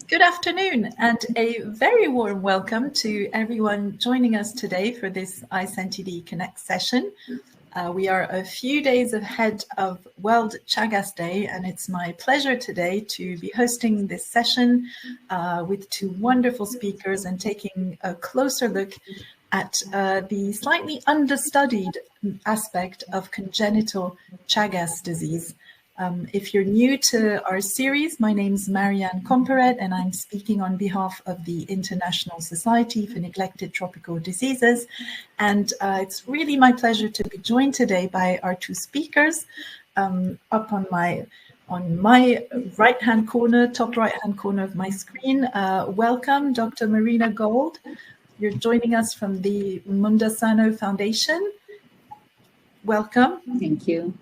Good afternoon and a very warm welcome to everyone joining us today for this ISNTD Connect session. We are a few days ahead of World Chagas Day, and it's my pleasure today to be hosting this session with two wonderful speakers and taking a closer look at the slightly understudied aspect of congenital Chagas disease. If you're new to our series, my name's Marianne Comperet, and I'm speaking on behalf of the International Society for Neglected Tropical Diseases. And it's really my pleasure to be joined today by our two speakers. Up on my right-hand corner, top right-hand corner of my screen, welcome, Dr. Marina Gold. You're joining us from the Mundo Sano Foundation. Welcome. Thank you.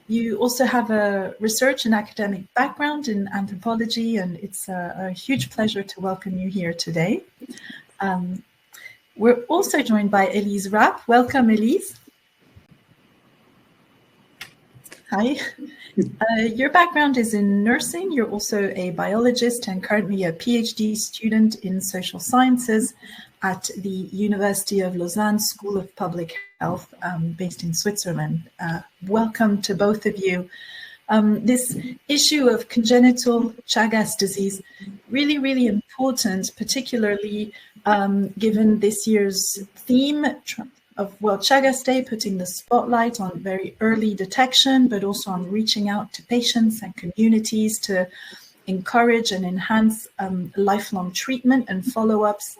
You also have a research and academic background in anthropology, and it's a huge pleasure to welcome you here today. We're also joined by Elise Rapp. Welcome, Elise. Hi. Your background is in nursing. You're also a biologist and currently a PhD student in social sciences at the University of Lausanne School of Public Health, based in Switzerland. Welcome to both of you. This issue of congenital Chagas disease, really important, particularly given this year's theme of World Chagas Day, putting the spotlight on very early detection, but also on reaching out to patients and communities to encourage and enhance lifelong treatment and follow-ups.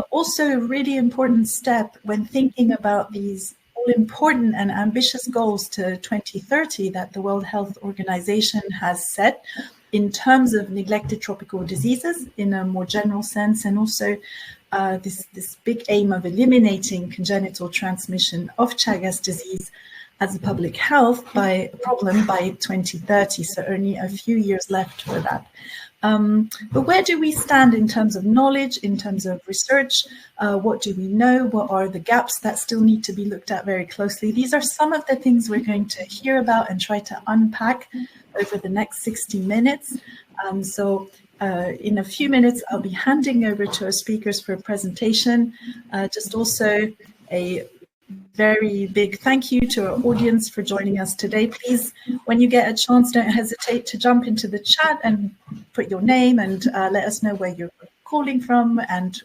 Also a really important step when thinking about these all-important and ambitious goals to 2030 that the World Health Organization has set in terms of neglected tropical diseases in a more general sense, and also this big aim of eliminating congenital transmission of Chagas disease as a public health problem by 2030, so only a few years left for that. But where do we stand in terms of knowledge, in terms of research? What do we know? What are the gaps that still need to be looked at very closely? These are some of the things we're going to hear about and try to unpack over the next 60 minutes. In a few minutes, I'll be handing over to our speakers for a presentation. Just also a very big thank you to our audience for joining us today. Please, when you get a chance, don't hesitate to jump into the chat and put your name and let us know where you're calling from and,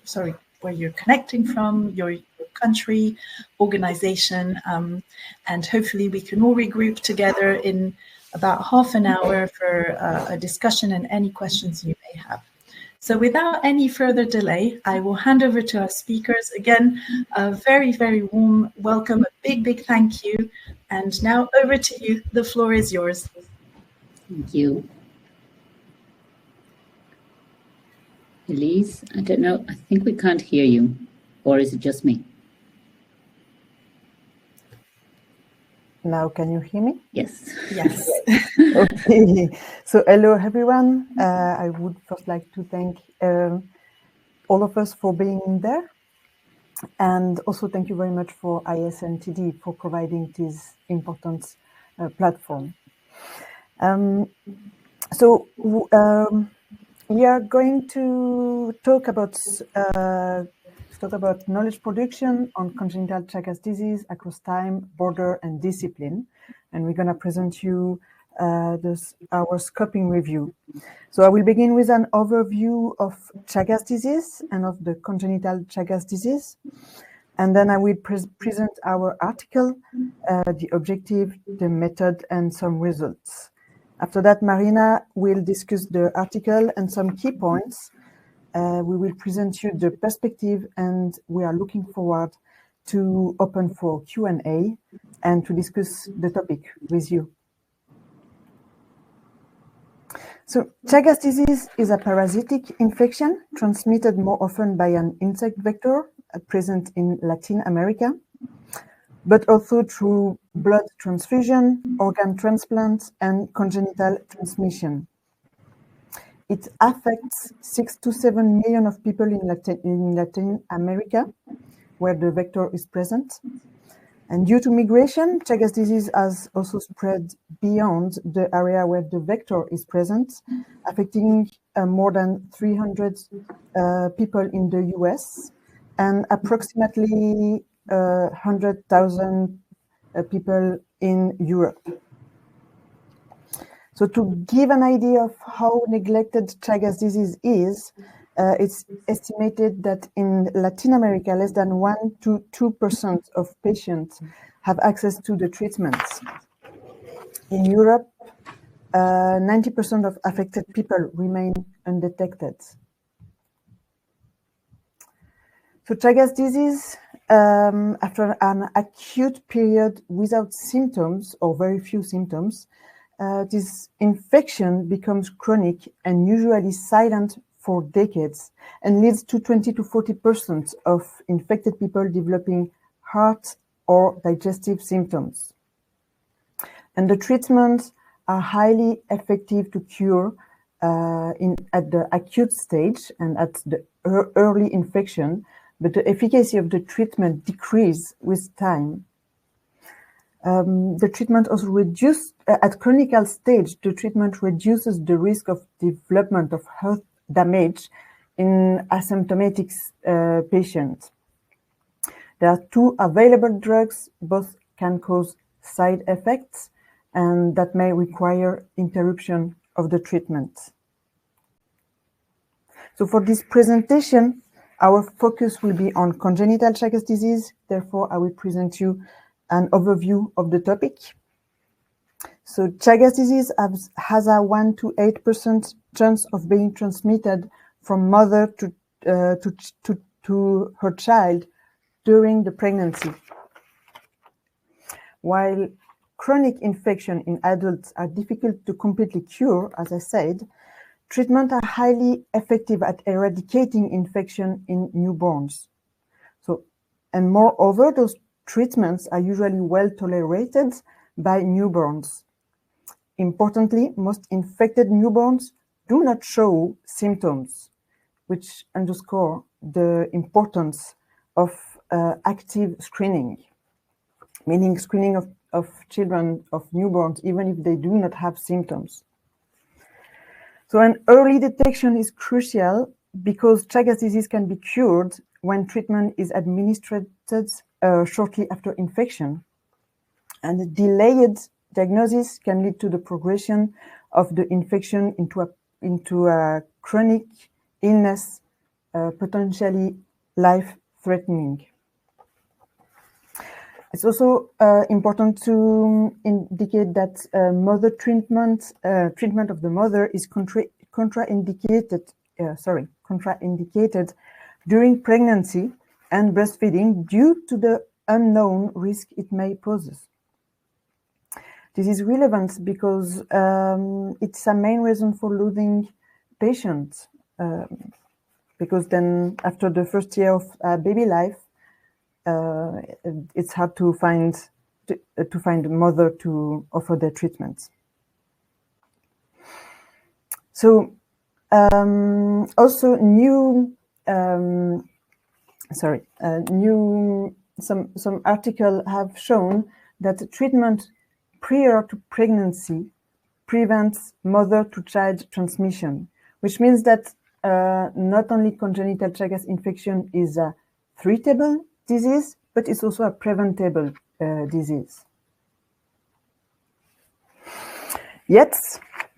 where you're connecting from, your country, organization, and hopefully we can all regroup together in about half an hour for a discussion and any questions you may have. So without any further delay, I will hand over to our speakers. Again, a very warm welcome, a big thank you. And now over to you. The floor is yours. Thank you. Elise, I don't know, I think we can't hear you. Or is it just me? Now, can you hear me? Yes. Yes. Okay. So hello, everyone. I would first like to thank all of us for being there. And also thank you very much for ISNTD for providing this important platform. We are going to talk about knowledge production on congenital Chagas disease across time, border, and discipline. And we're going to present you our scoping review. So I will begin with an overview of Chagas disease and of the congenital Chagas disease. And then I will present our article, the objective, the method, and some results. After that, Marina will discuss the article and some key points. We will present you the perspective, and we are looking forward to open for Q&A and to discuss the topic with you. So Chagas disease is a parasitic infection transmitted more often by an insect vector present in Latin America, but also through blood transfusion, organ transplants, and congenital transmission. It affects 6 to 7 million of people in Latin America, where the vector is present. And due to migration, Chagas disease has also spread beyond the area where the vector is present, affecting more than 300 people in the US and approximately 100,000 people in Europe. So to give an idea of how neglected Chagas disease is, it's estimated that in Latin America, less than 1 to 2% of patients have access to the treatments. In Europe, 90% of affected people remain undetected. So Chagas disease, after an acute period without symptoms or very few symptoms, this infection becomes chronic and usually silent for decades and leads to 20 to 40% of infected people developing heart or digestive symptoms. And the treatments are highly effective to cure at the acute stage and at the early infection, but the efficacy of the treatment decreases with time. The treatment also reduces, at clinical stage, the treatment reduces the risk of development of health damage in asymptomatic patients. There are 2 available drugs, both can cause side effects and that may require interruption of the treatment. So for this presentation, our focus will be on congenital Chagas disease. Therefore, I will present you an overview of the topic. So Chagas disease has a 1 to 8% chance of being transmitted from mother to her child during the pregnancy. While chronic infection in adults are difficult to completely cure, as I said, treatments are highly effective at eradicating infection in newborns. And moreover, those treatments are usually well tolerated by newborns. Importantly, most infected newborns do not show symptoms, which underscore the importance of active screening, meaning screening of children, of newborns, even if they do not have symptoms. So an early detection is crucial because Chagas disease can be cured when treatment is administered shortly after infection. And the delayed diagnosis can lead to the progression of the infection into a chronic illness, potentially life-threatening. It's also important to indicate that mother treatment of the mother is contraindicated during pregnancy and breastfeeding due to the unknown risk it may pose. This is relevant because it's a main reason for losing patients, because then after the first year of baby life, it's hard to find a mother to offer their treatments. So also some articles have shown that treatment prior to pregnancy prevents mother-to-child transmission, which means that not only congenital Chagas infection is a treatable disease, but it's also a preventable disease. Yet,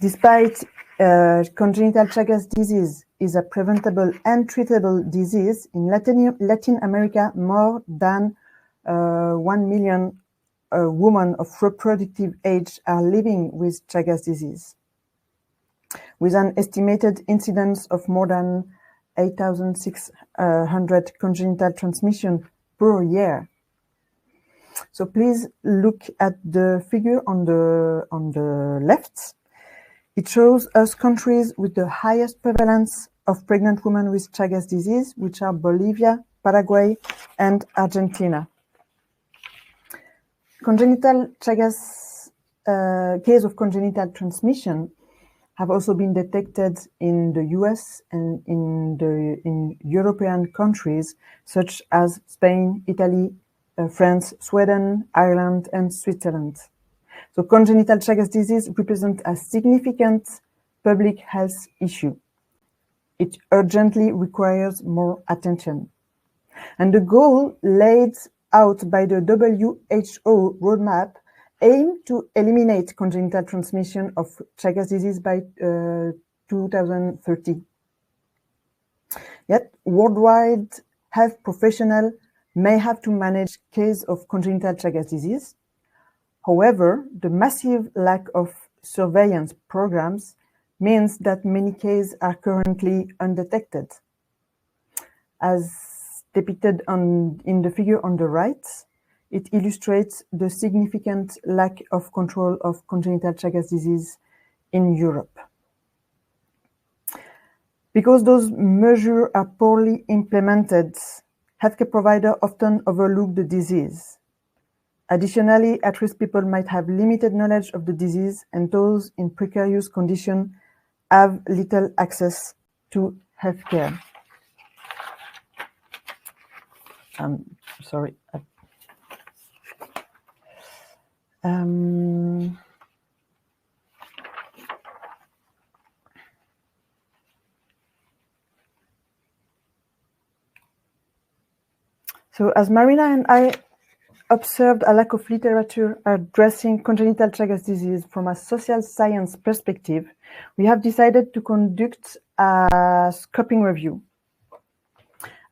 despite congenital Chagas disease is a preventable and treatable disease, in Latin America, more than 1 million women of reproductive age are living with Chagas disease, with an estimated incidence of more than 8,600 congenital transmission per year. So please look at the figure on the left. It shows us countries with the highest prevalence of pregnant women with Chagas disease, which are Bolivia, Paraguay, and Argentina. Congenital Chagas case of congenital transmission have also been detected in the US and in European countries such as Spain, Italy, France, Sweden, Ireland, and Switzerland. So congenital Chagas disease represents a significant public health issue. It urgently requires more attention. And the goal laid out by the WHO roadmap aim to eliminate congenital transmission of Chagas disease by 2030. Yet, worldwide health professionals may have to manage cases of congenital Chagas disease. However, the massive lack of surveillance programs means that many cases are currently undetected. As depicted in the figure on the right, it illustrates the significant lack of control of congenital Chagas disease in Europe. Because those measures are poorly implemented, healthcare providers often overlook the disease. Additionally, at-risk people might have limited knowledge of the disease, and those in precarious conditions have little access to healthcare. Sorry. So as Marina and I observed a lack of literature addressing congenital Chagas disease from a social science perspective, we have decided to conduct a scoping review.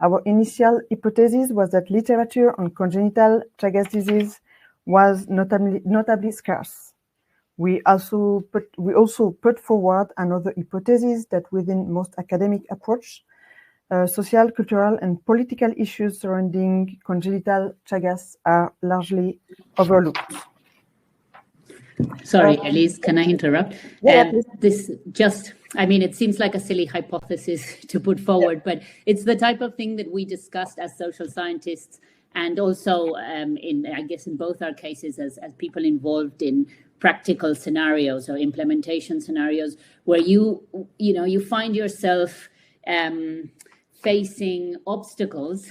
Our initial hypothesis was that literature on congenital Chagas disease was notably scarce. We also put forward another hypothesis that within most academic approach, social, cultural, and political issues surrounding congenital Chagas are largely overlooked. Sorry, Elise, can I interrupt? Yeah, it seems like a silly hypothesis to put forward, but it's the type of thing that we discussed as social scientists, and also in both our cases as people involved in practical scenarios or implementation scenarios, where you find yourself facing obstacles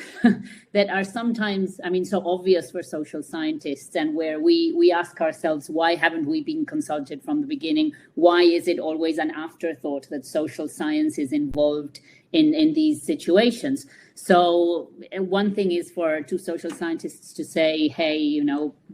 that are sometimes, so obvious for social scientists, and where we ask ourselves, why haven't we been consulted from the beginning? Why is it always an afterthought that social science is involved in these situations? So one thing is for two social scientists to say, hey,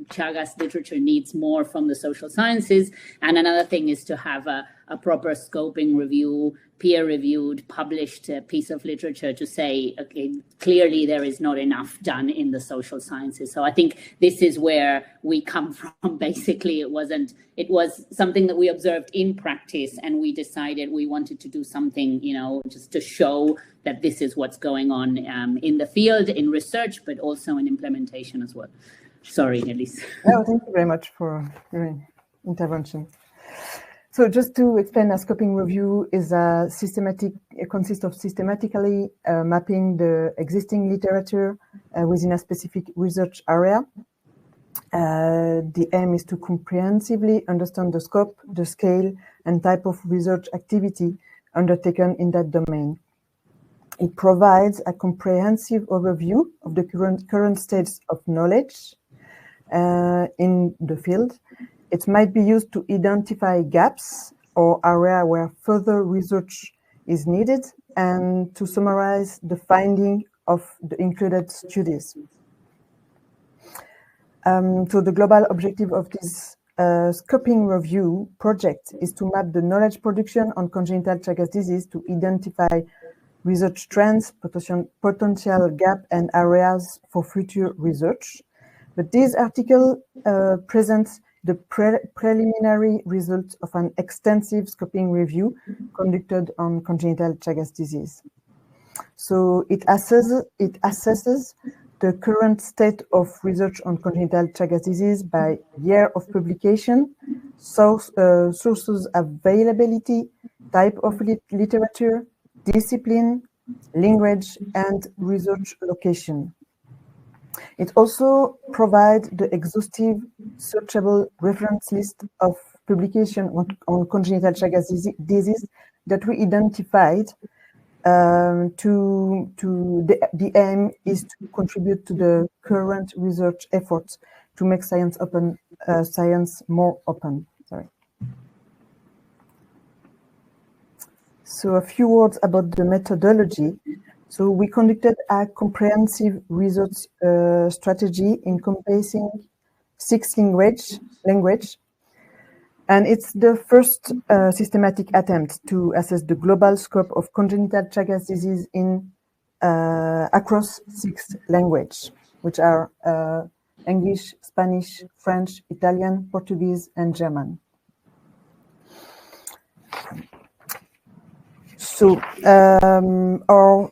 Chagas literature needs more from the social sciences. And another thing is to have a proper scoping review, peer-reviewed, published piece of literature to say, okay, clearly there is not enough done in the social sciences. So I think this is where we come from. Basically, it was something that we observed in practice, and we decided we wanted to do something, just to show that this is what's going on in the field, in research, but also in implementation as well. Sorry, Elise. No, thank you very much for your intervention. So just to explain, a scoping review is consists of systematically mapping the existing literature within a specific research area. The aim is to comprehensively understand the scope, the scale, and type of research activity undertaken in that domain. It provides a comprehensive overview of the current states of knowledge in the field. It might be used to identify gaps or areas where further research is needed, and to summarize the finding of the included studies. So the global objective of this scoping review project is to map the knowledge production on congenital Chagas disease to identify research trends, potential gap, and areas for future research. But this article presents the preliminary results of an extensive scoping review conducted on congenital Chagas disease. So it assesses the current state of research on congenital Chagas disease by year of publication, sources availability, type of literature, discipline, language, and research location. It also provides the exhaustive searchable reference list of publications on congenital Chagas disease that we identified The aim is to contribute to the current research efforts to make science more open. Sorry. So a few words about the methodology. So we conducted a comprehensive research strategy encompassing 6 languages, and it's the first systematic attempt to assess the global scope of congenital Chagas disease in across 6 languages, which are English, Spanish, French, Italian, Portuguese, and German. So our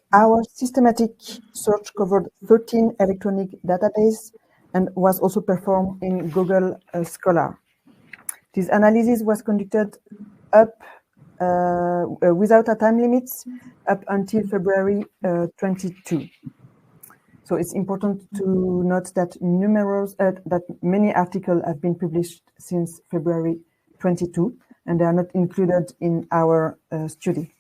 systematic search covered 13 electronic databases and was also performed in Google Scholar. This analysis was conducted without a time limit up until February 22. So it's important to note that many articles have been published since February 22, and they are not included in our study.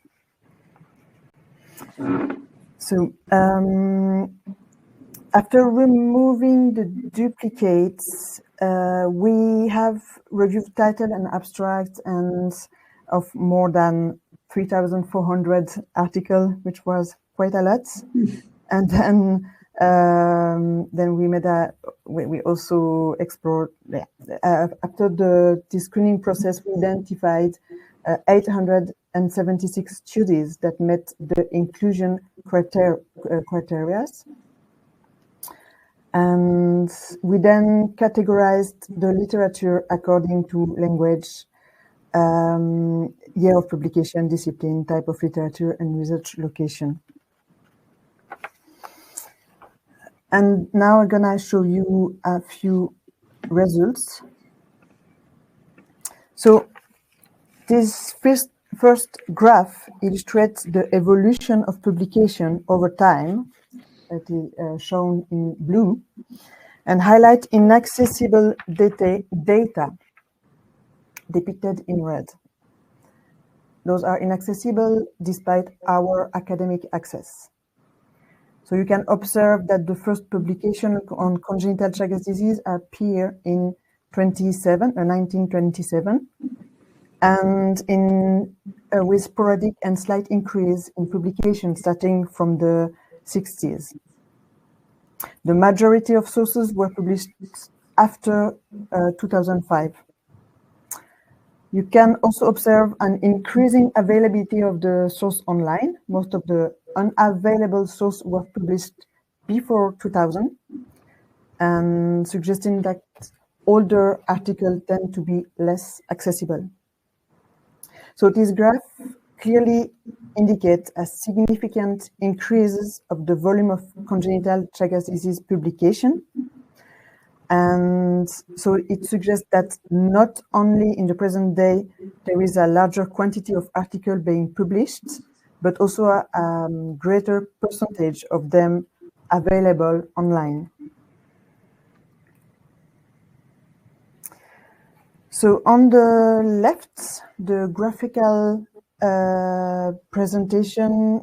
So after removing the duplicates, we have reviewed title and abstract and of more than 3,400 articles, which was quite a lot. And then we also explored, after the screening process, we identified 876 studies that met the inclusion criteria. And we then categorized the literature according to language, year of publication, discipline, type of literature, and research location. And now I'm gonna show you a few results. So this first graph illustrates the evolution of publication over time, that is shown in blue, and highlight inaccessible data depicted in red. Those are inaccessible despite our academic access. So you can observe that the first publication on congenital Chagas disease appeared in 1927, and with sporadic and slight increase in publication starting from the 60s. The majority of sources were published after 2005. You can also observe an increasing availability of the source online. Most of the unavailable sources were published before 2000, and suggesting that older articles tend to be less accessible. So this graph clearly indicates a significant increase of the volume of congenital Chagas disease publication. And so it suggests that not only in the present day there is a larger quantity of articles being published, but also a greater percentage of them available online. So on the left, the graphical presentation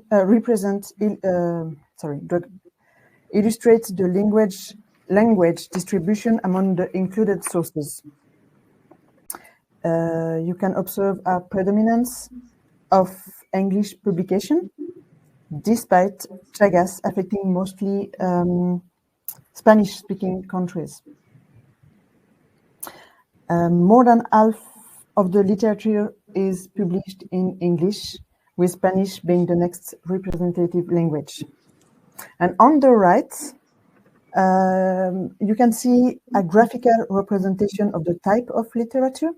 illustrates the language distribution among the included sources. You can observe a predominance of English publication, despite Chagas affecting mostly Spanish-speaking countries. More than half of the literature is published in English, with Spanish being the next representative language. And on the right, you can see a graphical representation of the type of literature.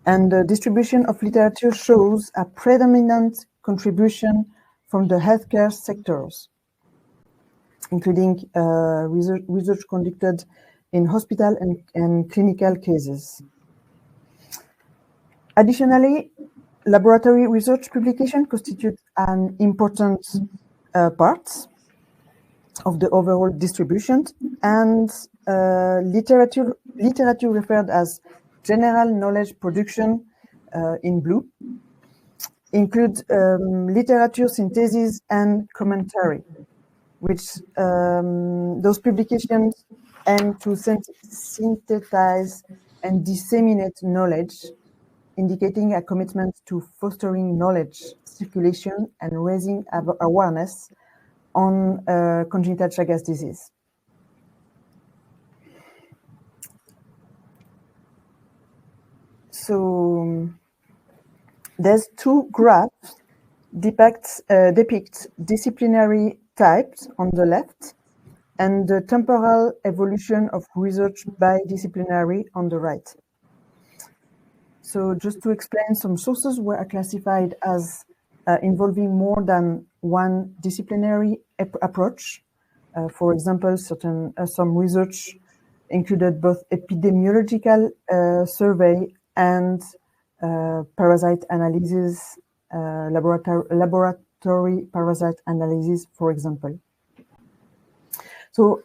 And the distribution of literature shows a predominant contribution from the healthcare sectors, including research conducted in hospital and clinical cases. Additionally, laboratory research publication constitute an important part of the overall distribution, and literature referred as general knowledge production in blue include literature synthesis and commentary, which those publications aim to synthesize and disseminate knowledge, indicating a commitment to fostering knowledge circulation and raising awareness on congenital Chagas disease. So there's two graphs depict disciplinary types on the left and the temporal evolution of research by disciplinary on the right. So just to explain, some sources were classified as involving more than one disciplinary approach. For example, some research included both epidemiological survey and parasite analysis, laboratory parasite analysis, for example. So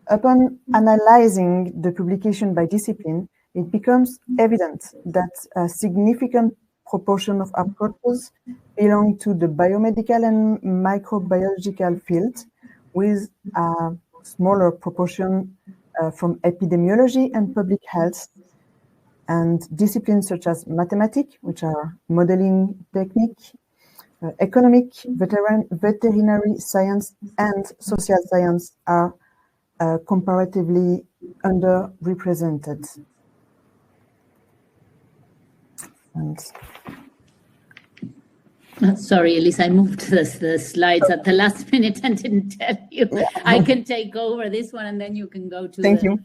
upon analyzing the publication by discipline, it becomes evident that a significant proportion of approaches belong to the biomedical and microbiological field, with a smaller proportion from epidemiology and public health, and disciplines such as mathematics, which are modeling technique, economic, veterinary science, and social science are comparatively underrepresented. Sorry, Elise, I moved the slides at the last minute and didn't tell you. I can take over this one and then you can go to Thank you.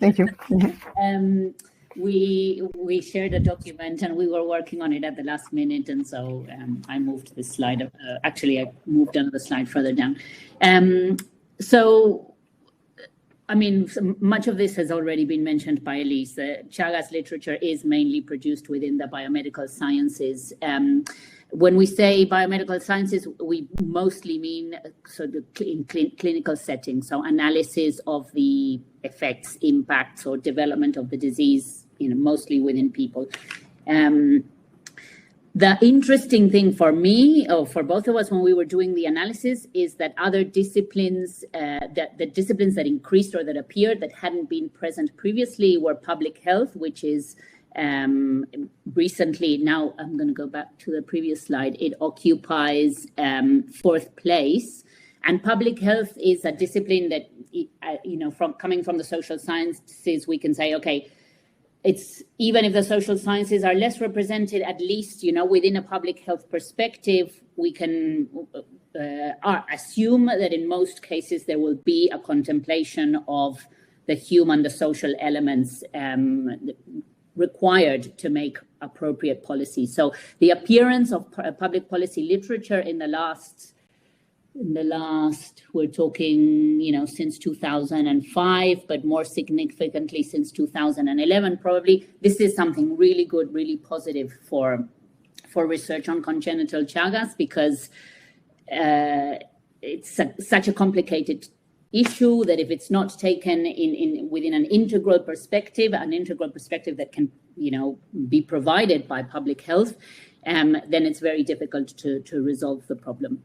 We shared a document and we were working on it at the last minute, and so I moved this slide. Actually, I moved another slide further down. So, I mean, much of this has already been mentioned by Elise. The Chagas literature is mainly produced within the biomedical sciences. When we say biomedical sciences, we mostly mean sort of in clinical settings, so analysis of the effects, impacts, or development of the disease, mostly within people. The interesting thing for me, or for both of us when we were doing the analysis, is that other disciplines, the disciplines that increased or that appeared that hadn't been present previously were public health, which is recently, now I'm going to go back to the previous slide, it occupies fourth place. And public health is a discipline that, coming from the social sciences, we can say, okay, it's even if the social sciences are less represented, at least, within a public health perspective, we can assume that in most cases there will be a contemplation of the human, the social elements required to make appropriate policy. So the appearance of public policy literature in the last, we're talking, since 2005, but more significantly since 2011, probably. This is something really good, really positive for research on congenital Chagas, because it's such a complicated issue that if it's not taken within an integral perspective that can, be provided by public health, then it's very difficult to resolve the problem.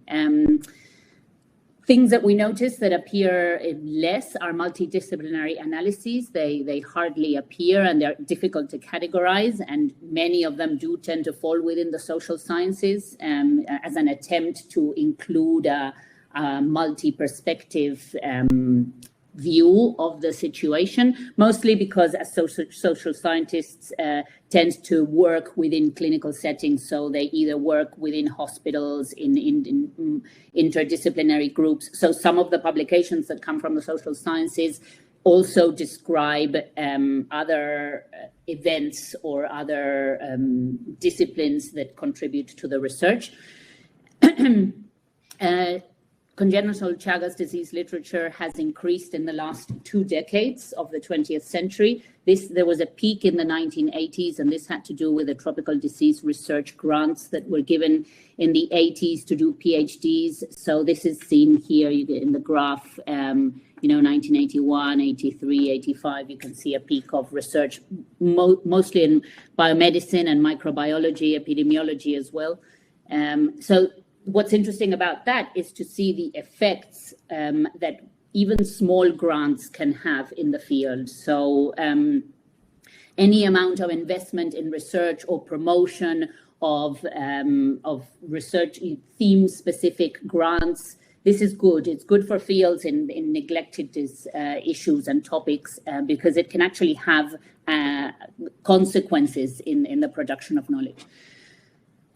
Things that we notice that appear less are multidisciplinary analyses. They hardly appear and they're difficult to categorize, and many of them do tend to fall within the social sciences as an attempt to include a multi-perspective view of the situation, mostly because as social scientists tend to work within clinical settings. So they either work within hospitals, in interdisciplinary groups. So some of the publications that come from the social sciences also describe other events or other disciplines that contribute to the research. Congenital Chagas disease literature has increased in the last 2 decades of the 20th century. There was a peak in the 1980s, and this had to do with the tropical disease research grants that were given in the 80s to do PhDs. So this is seen here in the graph, 1981, 83, 85, you can see a peak of research, mostly in biomedicine and microbiology, epidemiology as well. So what's interesting about that is to see the effects that even small grants can have in the field. So any amount of investment in research or promotion of research theme-specific grants, this is good. It's good for fields in neglected issues and topics because it can actually have consequences in the production of knowledge.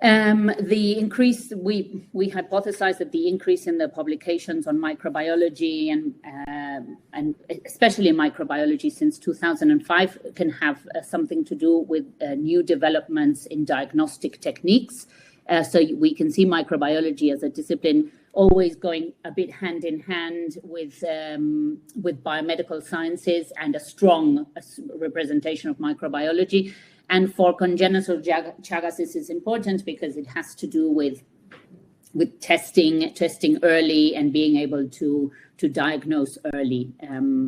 The increase, we hypothesize that the increase in the publications on microbiology and especially microbiology since 2005 can have something to do with new developments in diagnostic techniques. So we can see microbiology as a discipline always going a bit hand in hand with biomedical sciences and a strong representation of microbiology. And for congenital Chagas, this is important because it has to do with testing early and being able to diagnose early,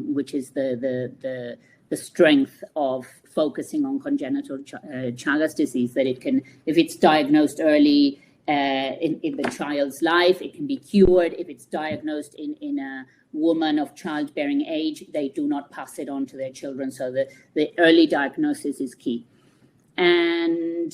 which is the strength of focusing on congenital Chagas disease, that it can, if it's diagnosed early in the child's life, it can be cured. If it's diagnosed in a woman of childbearing age, they do not pass it on to their children. So the early diagnosis is key. And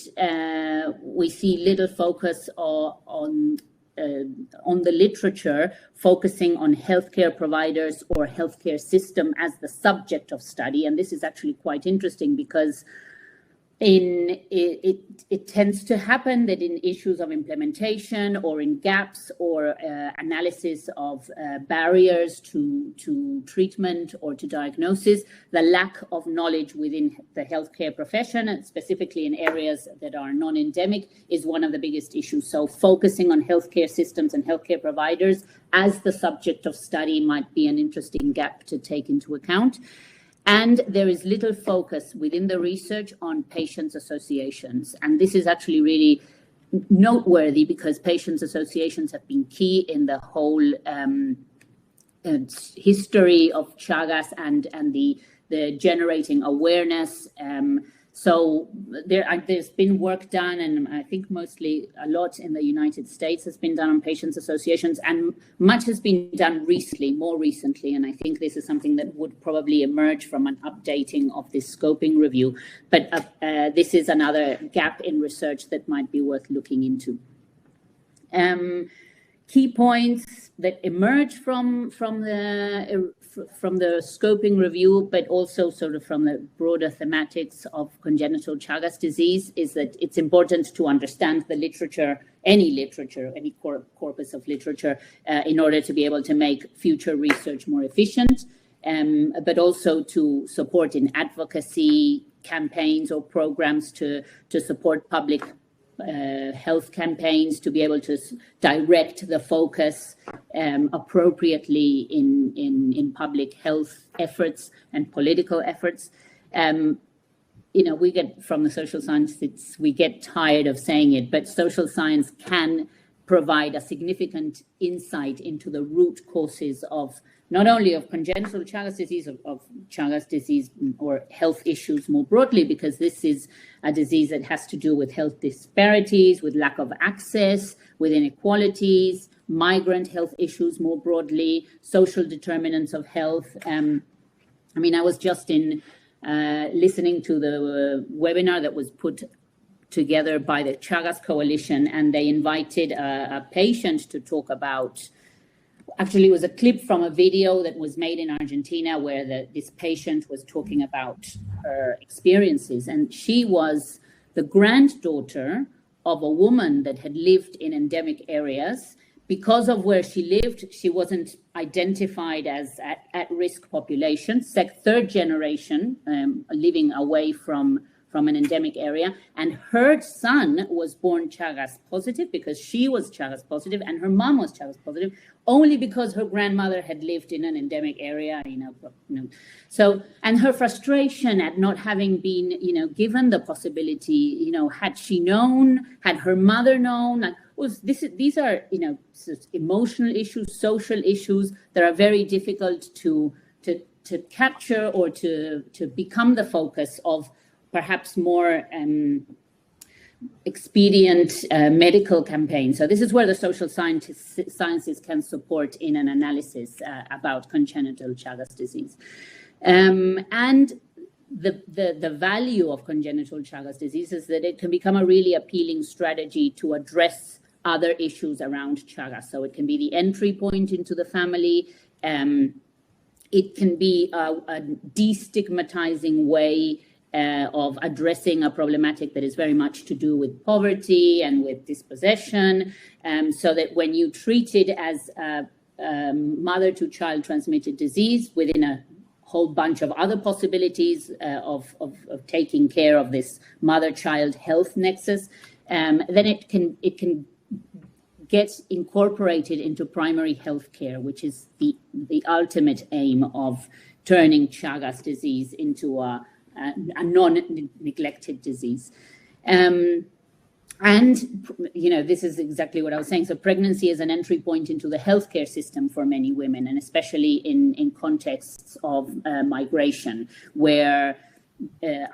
we see little focus on the literature focusing on healthcare providers or healthcare system as the subject of study. And this is actually quite interesting because it tends to happen that in issues of implementation or in gaps or analysis of barriers to treatment or to diagnosis, the lack of knowledge within the healthcare profession, and specifically in areas that are non-endemic, is one of the biggest issues. So focusing on healthcare systems and healthcare providers as the subject of study might be an interesting gap to take into account. And there is little focus within the research on patients' associations. And this is actually really noteworthy because patients' associations have been key in the whole history of Chagas and the generating awareness. So there's been work done, and I think mostly a lot in the United States has been done on patients' associations, and much has been done more recently, and I think this is something that would probably emerge from an updating of this scoping review. But this is another gap in research that might be worth looking into. Key points that emerge from the scoping review, but also sort of from the broader thematics of congenital Chagas disease, is that it's important to understand the literature, any corpus of literature, in order to be able to make future research more efficient, but also to support in advocacy campaigns or programs to support public health campaigns, to be able to direct the focus appropriately in public health efforts and political efforts. We get from the social science, we get tired of saying it, but social science can provide a significant insight into the root causes of not only of congenital Chagas disease, of Chagas disease or health issues more broadly, because this is a disease that has to do with health disparities, with lack of access, with inequalities, migrant health issues more broadly, social determinants of health. I was just listening to the webinar that was put together by the Chagas Coalition, and they invited a patient to talk about. Actually, it was a clip from a video that was made in Argentina where this patient was talking about her experiences. And she was the granddaughter of a woman that had lived in endemic areas. Because of where she lived, she wasn't identified as at-risk population, third generation, living away from an endemic area. And her son was born Chagas positive because she was Chagas positive and her mom was Chagas positive, only because her grandmother had lived in an endemic area, So, and her frustration at not having been, given the possibility, had she known, had her mother known, these are, emotional issues, social issues that are very difficult to capture or to become the focus of perhaps more expedient medical campaign. So this is where the social sciences can support in an analysis about congenital Chagas disease. And the value of congenital Chagas disease is that it can become a really appealing strategy to address other issues around Chagas. So it can be the entry point into the family. It can be a destigmatizing way of addressing a problematic that is very much to do with poverty and with dispossession, so that when you treat it as a mother-to-child transmitted disease within a whole bunch of other possibilities of taking care of this mother-child health nexus, then it can get incorporated into primary health care, which is the ultimate aim of turning Chagas disease into a non-neglected disease. And, you know, this is exactly what I was saying. So pregnancy is an entry point into the healthcare system for many women, and especially in contexts of migration, where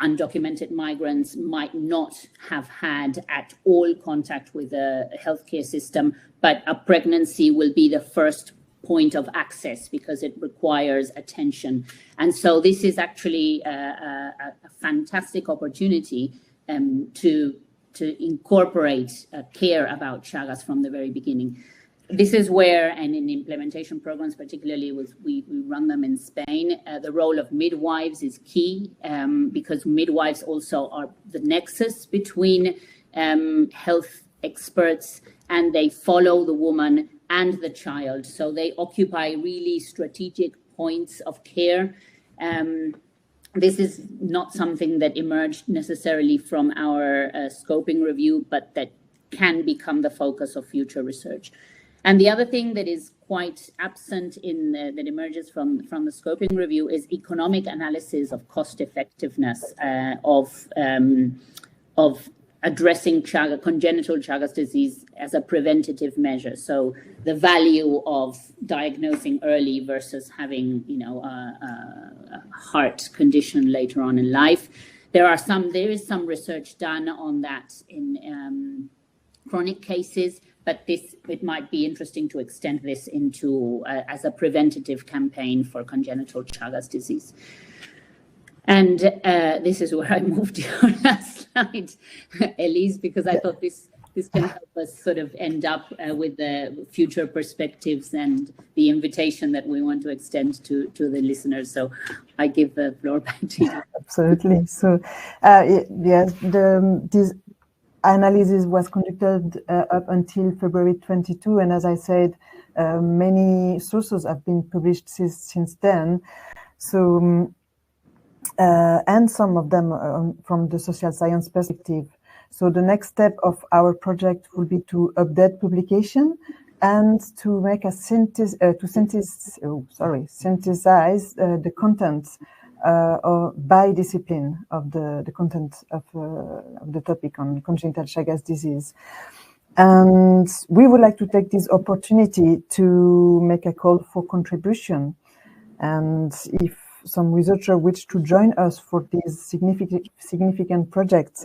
undocumented migrants might not have had at all contact with the healthcare system, but a pregnancy will be the first point of access because it requires attention. And so this is actually a fantastic opportunity to incorporate care about Chagas from the very beginning. This is where, and in implementation programs, particularly we run them in Spain, the role of midwives is key, because midwives also are the nexus between health experts, and they follow the woman and the child. So they occupy really strategic points of care. This is not something that emerged necessarily from our scoping review, but that can become the focus of future research. And the other thing that is quite absent that emerges from the scoping review is economic analysis of cost effectiveness of addressing congenital Chagas disease as a preventative measure. So the value of diagnosing early versus having, you know, a heart condition later on in life. There is some research done on that in chronic cases, but it might be interesting to extend this into as a preventative campaign for congenital Chagas disease. And this is where I moved your last slide, Elise, because I thought this can help us sort of end up with the future perspectives and the invitation that we want to extend to the listeners. So I give the floor back to you. Absolutely. So, yes, this analysis was conducted up until February 22, and as I said, many sources have been published since then. So. And some of them from the social science perspective. So the next step of our project will be to update publication and to make a synthesize the content or by discipline of the content of the topic on congenital Chagas disease. And we would like to take this opportunity to make a call for contribution. And if some researcher wish to join us for these significant projects,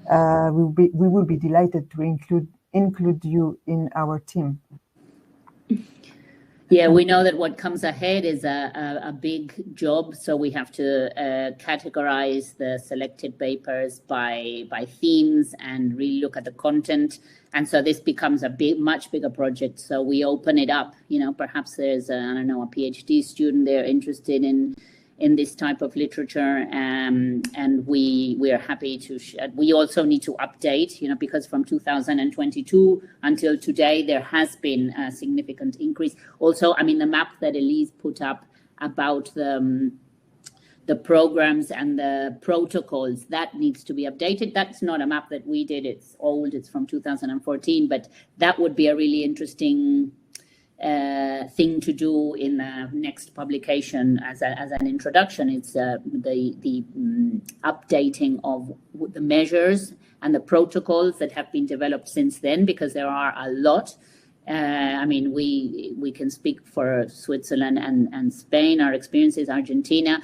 we will be delighted to include you in our team. Yeah, we know that what comes ahead is a big job, so we have to categorize the selected papers by themes and really look at the content. And so this becomes a much bigger project. So we open it up. You know, perhaps there's a PhD student there interested in this type of literature, and we are happy to we also need to update, you know, because from 2022 until today there has been a significant increase. Also, I mean, the map that Elise put up about the programs and the protocols, that needs to be updated. That's not a map that we did, it's old, it's from 2014, but that would be a really interesting thing to do in the next publication as an introduction. It's the updating of the measures and the protocols that have been developed since then, because there are a lot. I mean, we can speak for Switzerland and Spain, our experiences, Argentina.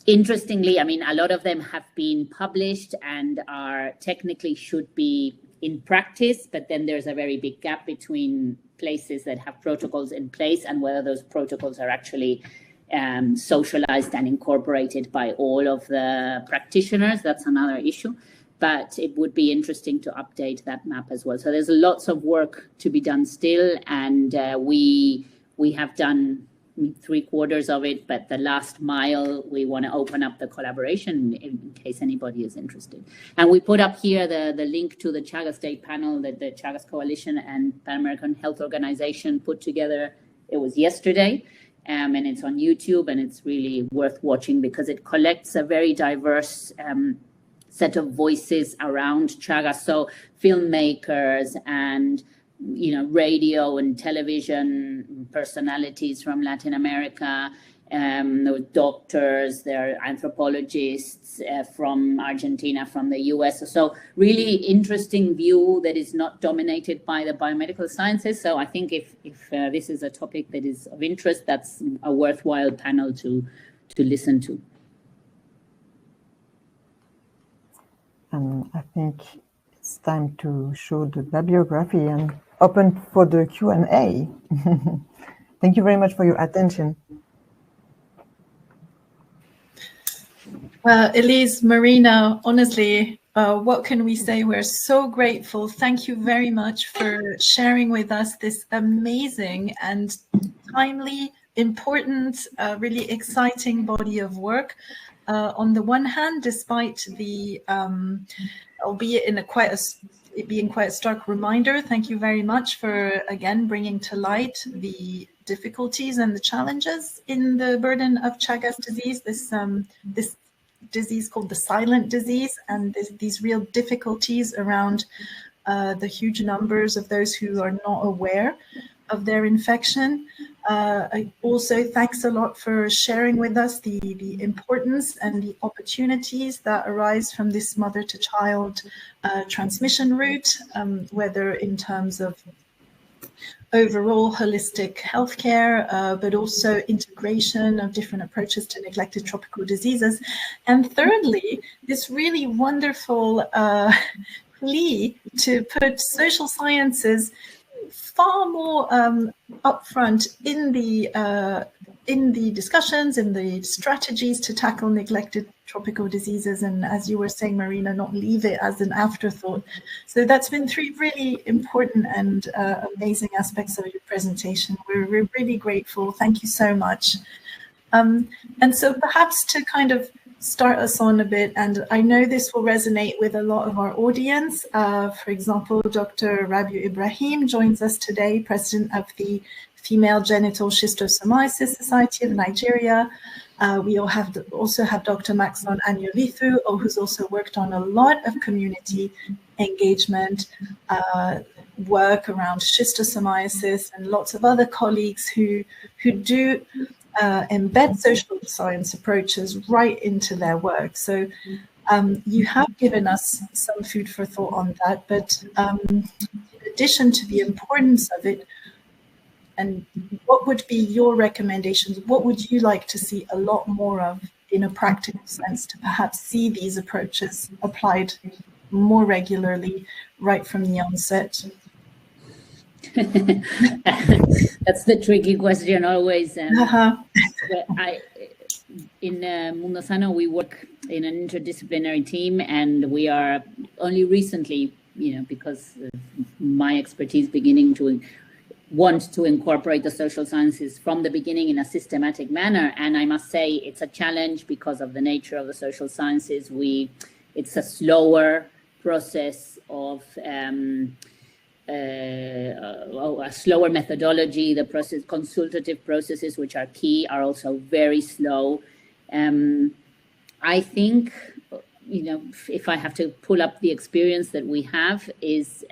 Interestingly, I mean, a lot of them have been published and are technically should be in practice, but then there's a very big gap between places that have protocols in place and whether those protocols are actually socialized and incorporated by all of the practitioners. That's another issue, but it would be interesting to update that map as well. So there's lots of work to be done still, and we have done 3/4 of it, but the last mile, we want to open up the collaboration in case anybody is interested. And we put up here the link to the Chagas Day panel that the Chagas Coalition and Pan American Health Organization put together. It was yesterday, and it's on YouTube, and it's really worth watching because it collects a very diverse set of voices around Chagas. So filmmakers and radio and television personalities from Latin America, doctors, there are anthropologists from Argentina, from the US. So really interesting view that is not dominated by the biomedical sciences. So I think if this is a topic that is of interest, that's a worthwhile panel to listen to. I think it's time to show the bibliography and open for the Q&A. Thank you very much for your attention. Elise, Marina, honestly, what can we say? We're so grateful. Thank you very much for sharing with us this amazing and timely, important, really exciting body of work. On the one hand, despite the, albeit in it being quite a stark reminder, thank you very much for, again, bringing to light the difficulties and the challenges in the burden of Chagas disease, this disease called the silent disease, and these real difficulties around the huge numbers of those who are not aware of their infection. Also, thanks a lot for sharing with us the importance and the opportunities that arise from this mother-to-child transmission route, whether in terms of overall holistic healthcare, but also integration of different approaches to neglected tropical diseases. And thirdly, this really wonderful plea to put social sciences far more upfront in the discussions, in the strategies to tackle neglected tropical diseases, and as you were saying, Marina, not leave it as an afterthought. So that's been 3 really important and amazing aspects of your presentation. We're really grateful. Thank you so much. And so perhaps to kind of start us on a bit, and I know this will resonate with a lot of our audience. For example, Dr. Rabiu Ibrahim joins us today, president of the Female Genital Schistosomiasis Society of Nigeria. We also have Dr. Maxon Anyolithu, who's also worked on a lot of community engagement work around schistosomiasis, and lots of other colleagues who do embed social science approaches right into their work. So you have given us some food for thought on that, but in addition to the importance of it, and what would be your recommendations? What would you like to see a lot more of in a practical sense to perhaps see these approaches applied more regularly right from the onset? That's the tricky question always. In Mundo Sano, we work in an interdisciplinary team, and we are only recently, because of my expertise, beginning to want to incorporate the social sciences from the beginning in a systematic manner. And I must say it's a challenge because of the nature of the social sciences. It's a slower process of a slower methodology. The consultative processes, which are key, are also very slow. I think, if I have to pull up the experience that we have, is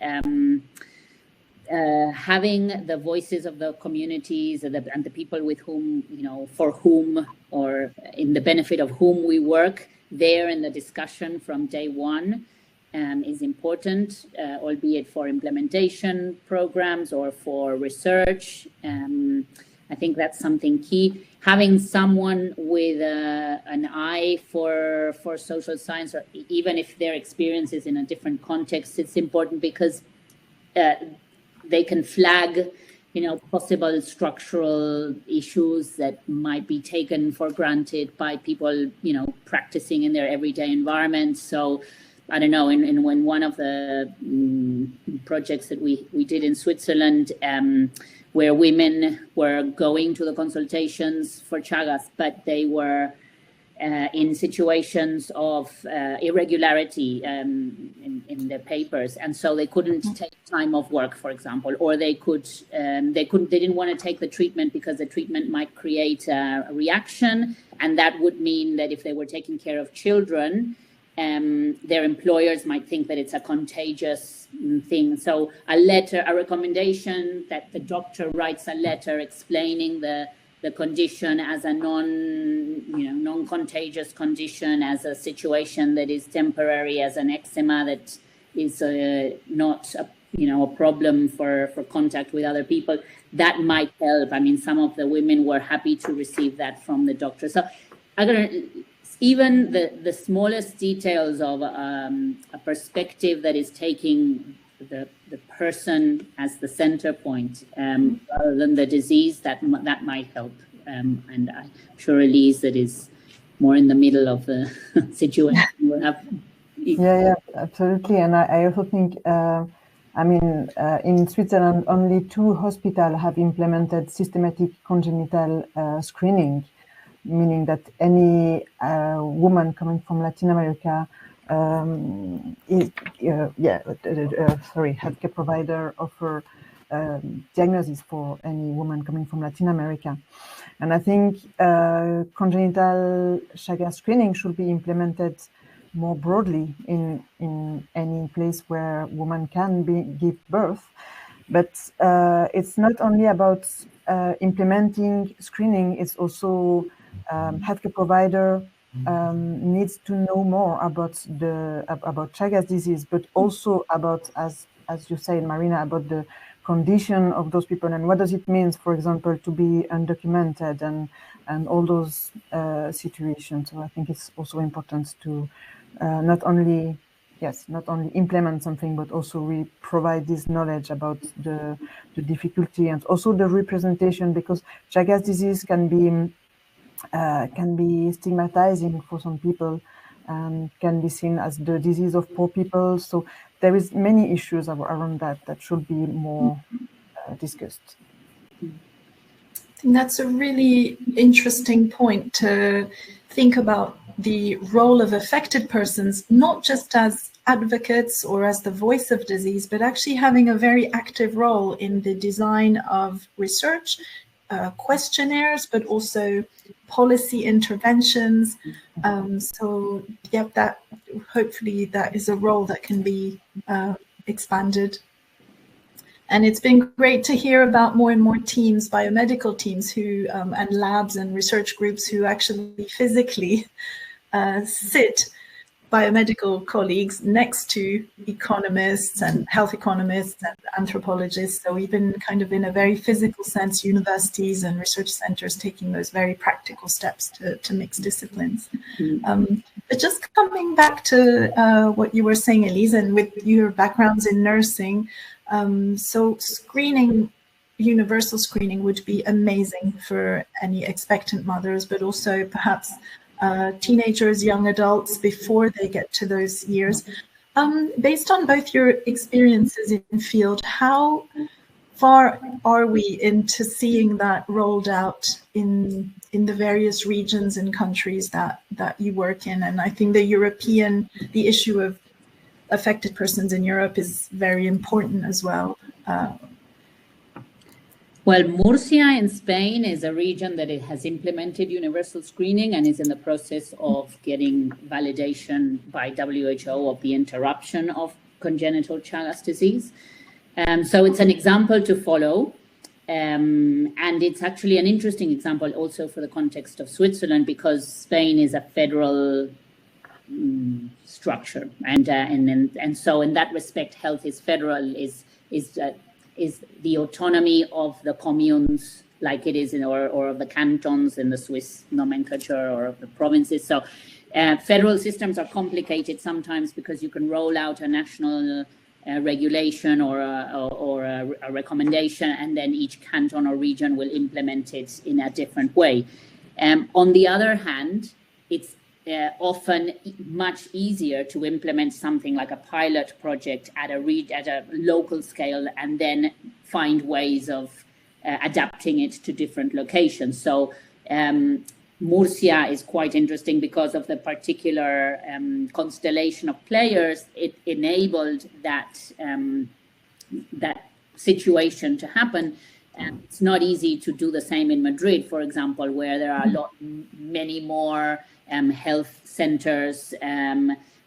having the voices of the communities and the people with whom, for whom, or in the benefit of whom we work there in the discussion from day one. Is important, albeit for implementation programs or for research. I think that's something key. having someone with an eye for social science, or even if their experience is in a different context, it's important because they can flag, possible structural issues that might be taken for granted by people, practicing in their everyday environment. So I don't know, in one of the projects that we did in Switzerland, where women were going to the consultations for Chagas, but they were in situations of irregularity in their papers, and so they couldn't take time off work, for example, or they didn't want to take the treatment because the treatment might create a reaction, and that would mean that if they were taking care of children, their employers might think that it's a contagious thing. So a recommendation that the doctor writes a letter explaining the condition as a non-contagious condition, as a situation that is temporary, as an eczema that is not a problem for contact with other people. That might help. I mean, some of the women were happy to receive that from the doctor. So even the smallest details of a perspective that is taking the person as the center point, rather than the disease, that might help. And I'm sure Elise, that is more in the middle of the situation, will have. Yeah, absolutely. And I also think, in Switzerland, only 2 hospitals have implemented systematic congenital screening, meaning that any woman coming from Latin America, healthcare provider offer diagnosis for any woman coming from Latin America. And I think congenital Chagas screening should be implemented more broadly in any place where women can give birth. But it's not only about implementing screening, it's also healthcare provider needs to know more about Chagas disease, but also about, as you said, Marina, about the condition of those people and what does it mean, for example, to be undocumented and all those situations. So I think it's also important to not only implement something, but also we provide this knowledge about the difficulty and also the representation, because Chagas disease can be stigmatizing for some people and can be seen as the disease of poor people. So there is many issues around that should be more discussed. I think that's a really interesting point to think about the role of affected persons, not just as advocates or as the voice of disease, but actually having a very active role in the design of research, questionnaires, but also policy interventions. That hopefully that is a role that can be expanded. And it's been great to hear about more and more teams, biomedical teams who and labs and research groups who actually physically sit biomedical colleagues next to economists and health economists and anthropologists. So even kind of in a very physical sense, universities and research centers taking those very practical steps to mix disciplines. But just coming back to what you were saying, Elise, and with your backgrounds in nursing, so screening, universal screening would be amazing for any expectant mothers, but also perhaps teenagers, young adults before they get to those years. Based on both your experiences in field, how far are we into seeing that rolled out in the various regions and countries that you work in? And I think the issue of affected persons in Europe is very important as well. Well, Murcia in Spain is a region that it has implemented universal screening and is in the process of getting validation by WHO of the interruption of congenital Chagas disease. So it's an example to follow. And it's actually an interesting example also for the context of Switzerland, because Spain is a federal structure. And so in that respect, health is federal, is is the autonomy of the communes, like it is in, or of the cantons in the Swiss nomenclature, or of the provinces. So federal systems are complicated sometimes because you can roll out a national regulation or a recommendation, and then each canton or region will implement it in a different way. On the other hand, it's often much easier to implement something like a pilot project at a local scale, and then find ways of adapting it to different locations. So Murcia is quite interesting because of the particular constellation of players. It enabled that situation to happen. It's not easy to do the same in Madrid, for example, where there are many more health centers,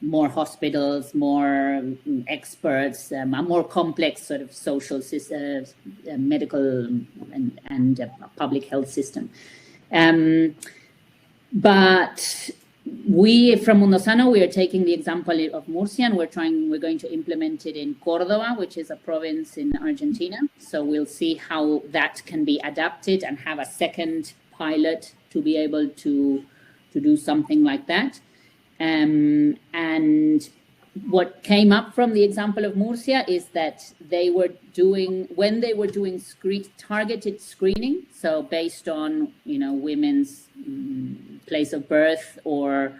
more hospitals, more experts, a more complex sort of social system, medical and public health system. But we from Mundo Sano, we are taking the example of Murcia, and we're going to implement it in Córdoba, which is a province in Argentina. So we'll see how that can be adapted and have a second pilot to be able to do something like that. And what came up from the example of Murcia is that they were doing targeted screening, so based on women's place of birth or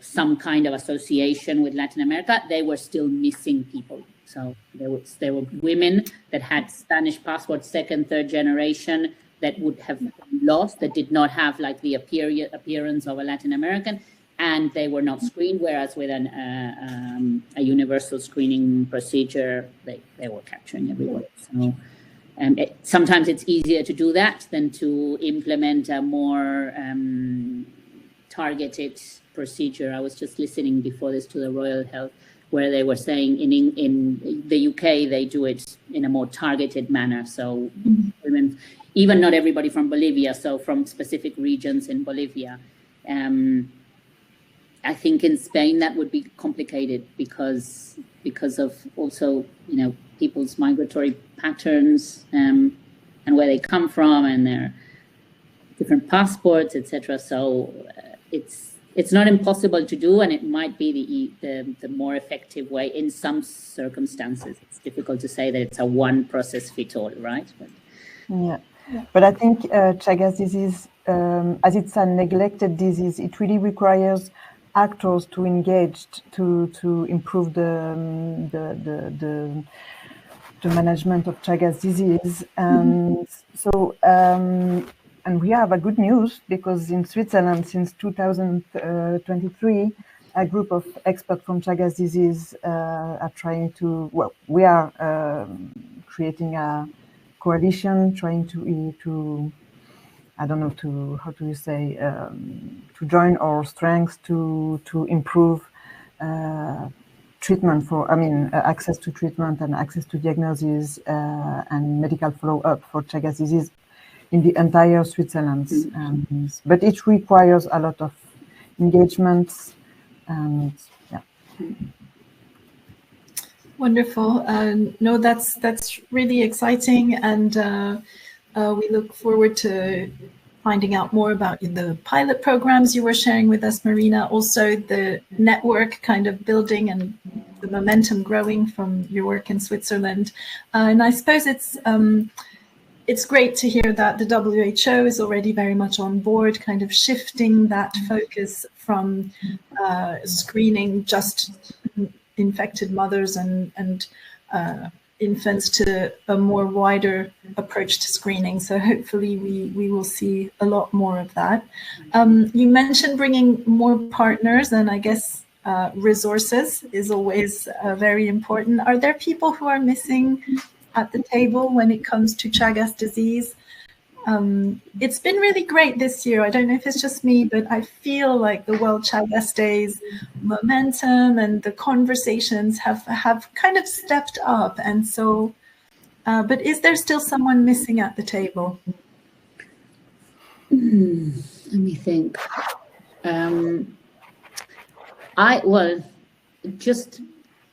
some kind of association with Latin America, they were still missing people. So there were women that had Spanish passports, second, third generation, that would have been lost, that did not have like the appearance of a Latin American, and they were not screened, whereas with a universal screening procedure, they were capturing everyone. So sometimes it's easier to do that than to implement a more targeted procedure. I was just listening before this to the Royal Health, where they were saying in the UK, they do it in a more targeted manner. So women, even not everybody from Bolivia, so from specific regions in Bolivia. I think in Spain that would be complicated because of also people's migratory patterns and where they come from and their different passports, etc. So it's not impossible to do, and it might be the more effective way in some circumstances. It's difficult to say that it's a one process fit all, right? But I think Chagas disease, as it's a neglected disease, it really requires actors to engage to improve the management of Chagas disease. And so and we have a good news, because in Switzerland since 2023 a group of experts from Chagas disease are trying to, well, we are creating a coalition trying to I don't know, how do you say, to join our strengths to improve treatment access to treatment and access to diagnosis and medical follow-up for Chagas disease in the entire Switzerland. But it requires a lot of engagement and Wonderful. No, that's really exciting, and we look forward to finding out more about the pilot programs you were sharing with us, Marina. Also, the network kind of building and the momentum growing from your work in Switzerland. And I suppose it's great to hear that the WHO is already very much on board, kind of shifting that focus from screening just infected mothers and infants to a more wider approach to screening. So hopefully we will see a lot more of that. You mentioned bringing more partners, and I guess resources is always very important. Are there people who are missing at the table when it comes to Chagas disease? It's been really great this year. I don't know if it's just me, but I feel like the World Chagas Days momentum and the conversations have kind of stepped up. And so, but is there still someone missing at the table? Let me think.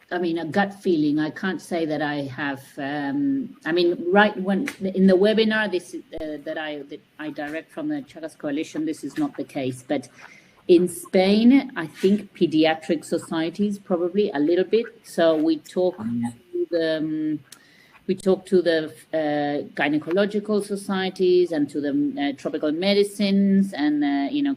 I mean, a gut feeling. I can't say that I have. I mean, right when in the webinar, this is, that I direct from the Chagas Coalition, this is not the case. But in Spain, I think pediatric societies probably a little bit. So we talk to the gynecological societies and to the tropical medicines and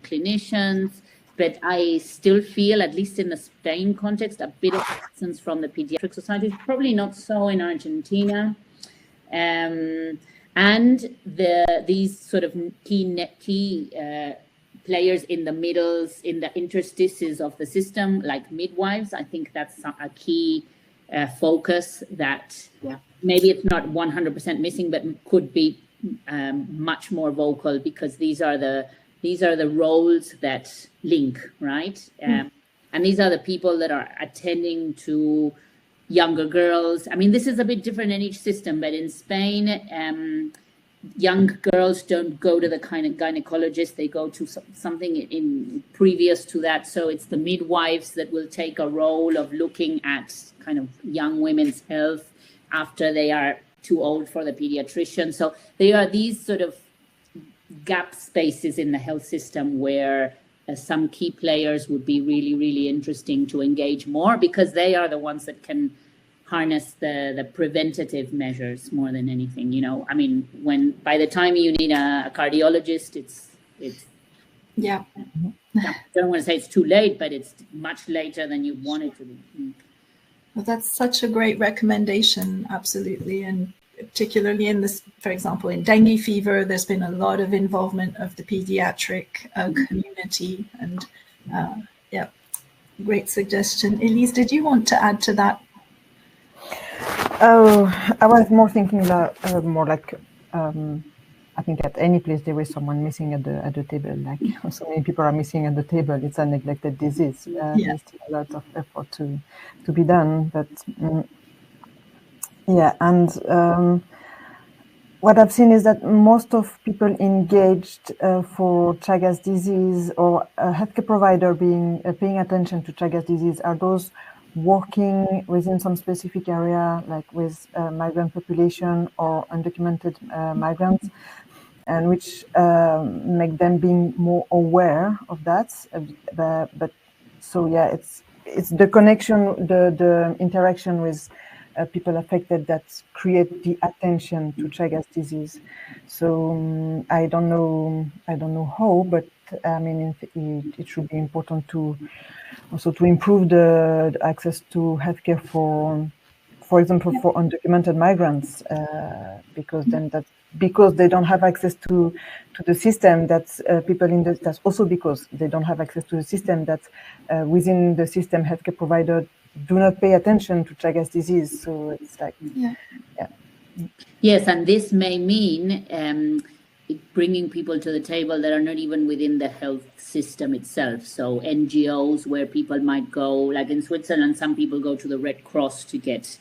clinicians. But I still feel, at least in the Spain context, a bit of absence from the pediatric societies. Probably not so in Argentina. And these sort of key players in the middles, in the interstices of the system, like midwives, I think that's a key focus that maybe it's not 100% missing, but could be much more vocal, because these are the roles that link, right? And these are the people that are attending to younger girls. I mean, this is a bit different in each system, but in Spain, young girls don't go to the kind of gynecologist, they go to something in previous to that. So it's the midwives that will take a role of looking at kind of young women's health after they are too old for the pediatrician. So there are these sort of gap spaces in the health system where some key players would be really, really interesting to engage more, because they are the ones that can harness the preventative measures more than anything. I mean, when by the time you need a cardiologist, it's I don't want to say it's too late, but it's much later than you want it to be. Well, that's such a great recommendation, absolutely. And particularly in this, for example, in dengue fever, there's been a lot of involvement of the pediatric community. And great suggestion. Elise, did you want to add to that? Oh, I was more thinking about more like I think at any place there is someone missing at the table. Like so many people are missing at the table. It's a neglected disease. There's still a lot of effort to be done. But and what I've seen is that most of people engaged for Chagas disease or a healthcare provider paying attention to Chagas disease are those working within some specific area, like with migrant population or undocumented migrants, and which make them being more aware of that. But so it's the connection, the interaction with people affected that create the attention to Chagas disease. So I don't know how, but I mean it should be important to also to improve the access to healthcare for example, for undocumented migrants, because they don't have access to the system, that's that's also because they don't have access to the system, that within the system healthcare provider do not pay attention to Chagas disease. So it's like Yes, and this may mean bringing people to the table that are not even within the health system itself. So NGOs where people might go, like in Switzerland, some people go to the Red Cross to get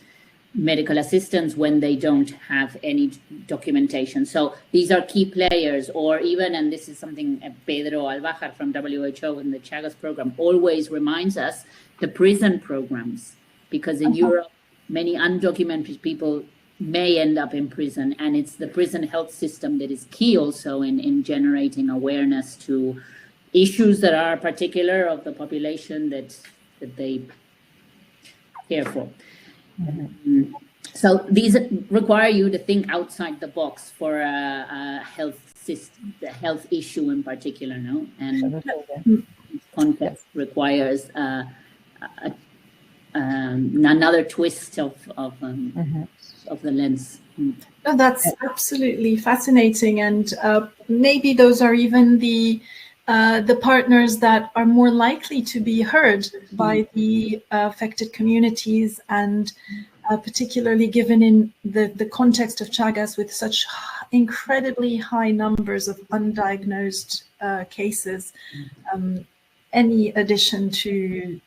medical assistance when they don't have any documentation. So these are key players, or even, and this is something Pedro Albajar from WHO in the Chagas program always reminds us, the prison programs, because in Europe, many undocumented people may end up in prison, and it's the prison health system that is key also in generating awareness to issues that are particular of the population that they care for. Mm-hmm. So these require you to think outside the box for a health system, the health issue in particular, no? And context requires another twist of the lens. Oh, that's absolutely fascinating, and maybe those are even the partners that are more likely to be heard by the affected communities, and particularly given in the context of Chagas with such incredibly high numbers of undiagnosed cases. Any addition to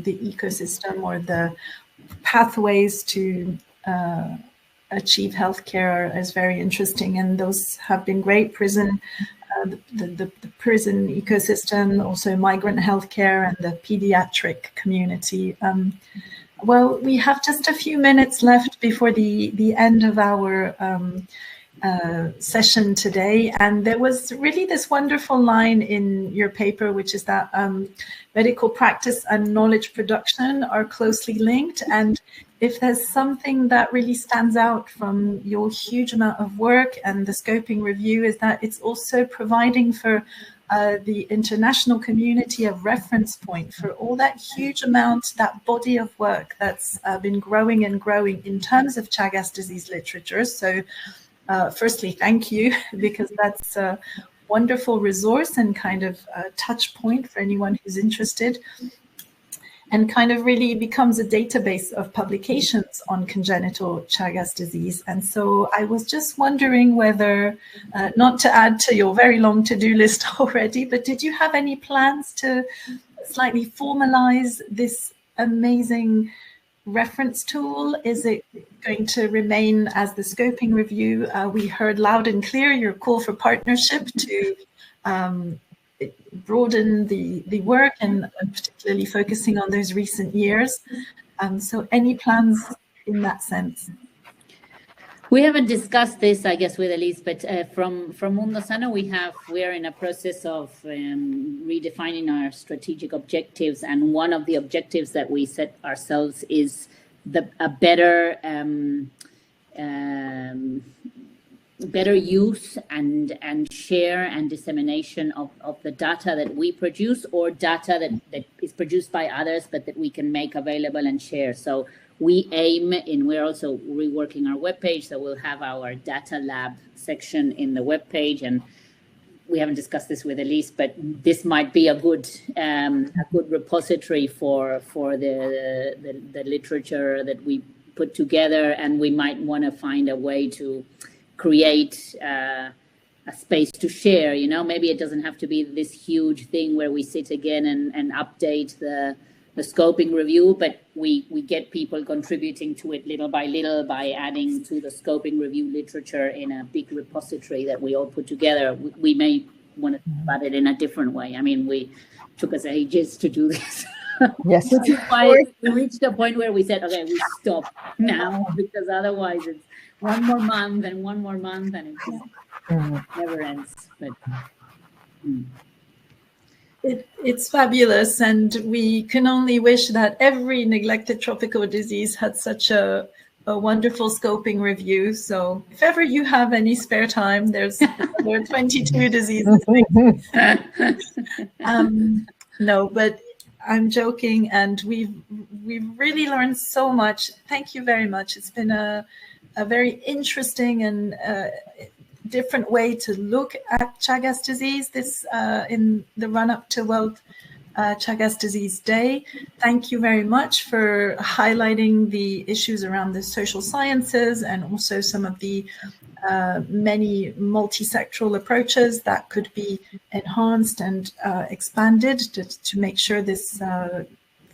the ecosystem or the pathways to achieve healthcare is very interesting, and those have been great. Prison, the prison ecosystem, also migrant healthcare, and the pediatric community. Well, we have just a few minutes left before the end of our session today, and there was really this wonderful line in your paper, which is that medical practice and knowledge production are closely linked. And if there's something that really stands out from your huge amount of work and the scoping review, is that it's also providing for the international community a reference point for all that huge amount, that body of work that's been growing and growing in terms of Chagas disease literature. So firstly, thank you, because that's a wonderful resource and kind of a touch point for anyone who's interested, and kind of really becomes a database of publications on congenital Chagas disease. And so I was just wondering whether, not to add to your very long to-do list already, but did you have any plans to slightly formalize this amazing reference tool? Is it going to remain as the scoping review? We heard loud and clear your call for partnership to broaden the work, and particularly focusing on those recent years. So any plans in that sense? We haven't discussed this, I guess, with Elise, but from Mundo Sano, we are in a process of redefining our strategic objectives, and one of the objectives that we set ourselves is a better use and share and dissemination of the data that we produce, or data that is produced by others, but that we can make available and share. So we aim we're also reworking our webpage, so we'll have our data lab section in the webpage, and we haven't discussed this with Elise, but this might be a good repository for the literature that we put together, and we might want to find a way to create a space to share. Maybe it doesn't have to be this huge thing where we sit again and update the scoping review, but we get people contributing to it little by little by adding to the scoping review literature in a big repository that we all put together. We may want to think about it in a different way. I mean, we took us ages to do this. Yes. Which is why we reached a point where we said, okay, we stop now, because otherwise it's one more month, and it just never ends. But it's fabulous, and we can only wish that every neglected tropical disease had such a wonderful scoping review. So if ever you have any spare time, there are 22 diseases. No, but I'm joking, and we've really learned so much. Thank you very much. It's been a very interesting and different way to look at Chagas disease this in the run-up to World Chagas Disease Day. Thank you very much for highlighting the issues around the social sciences, and also some of the many multi-sectoral approaches that could be enhanced and expanded to make sure this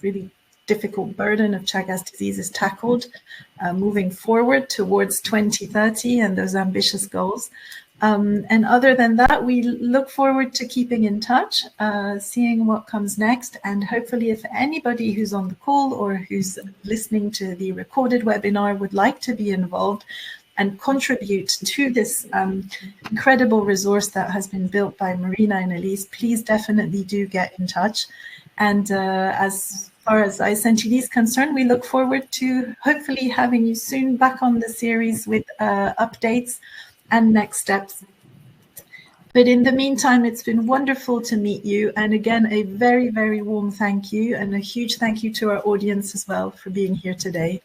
really difficult burden of Chagas disease is tackled moving forward towards 2030 and those ambitious goals. And other than that, we look forward to keeping in touch, seeing what comes next. And hopefully, if anybody who's on the call or who's listening to the recorded webinar would like to be involved and contribute to this incredible resource that has been built by Marina and Elise, please definitely do get in touch. And as far as ISNTD is concerned, we look forward to hopefully having you soon back on the series with updates and next steps. But in the meantime, it's been wonderful to meet you. And again, a very, very warm thank you, and a huge thank you to our audience as well for being here today.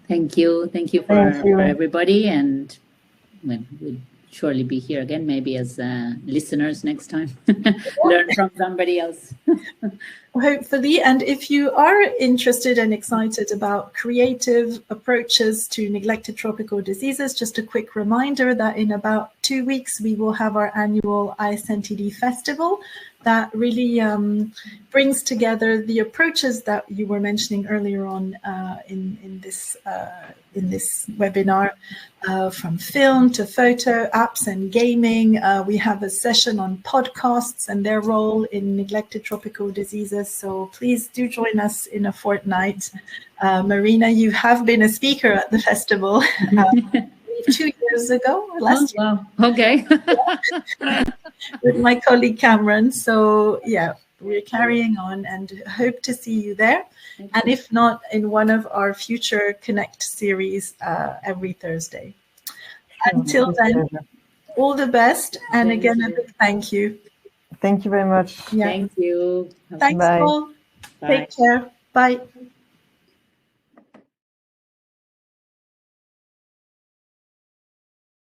Thank you. Thank you for everybody. And we'll surely be here again, maybe as listeners next time. Learn from somebody else. Hopefully. And if you are interested and excited about creative approaches to neglected tropical diseases, just a quick reminder that in about 2 weeks, we will have our annual ISNTD Festival that really brings together the approaches that you were mentioning earlier on in this webinar, from film to photo, apps and gaming. We have a session on podcasts and their role in neglected tropical diseases. So please do join us in a fortnight. Marina, you have been a speaker at the festival 2 years ago or last year. Wow. Okay. With my colleague Cameron. So yeah, we're carrying on and hope to see you there. And if not, in one of our future Connect series every Thursday. Until then, all the best. And again, a big thank you. Thank you very much. Yeah. Thank you. Thanks, Bye. Paul. Bye. Take care. Bye.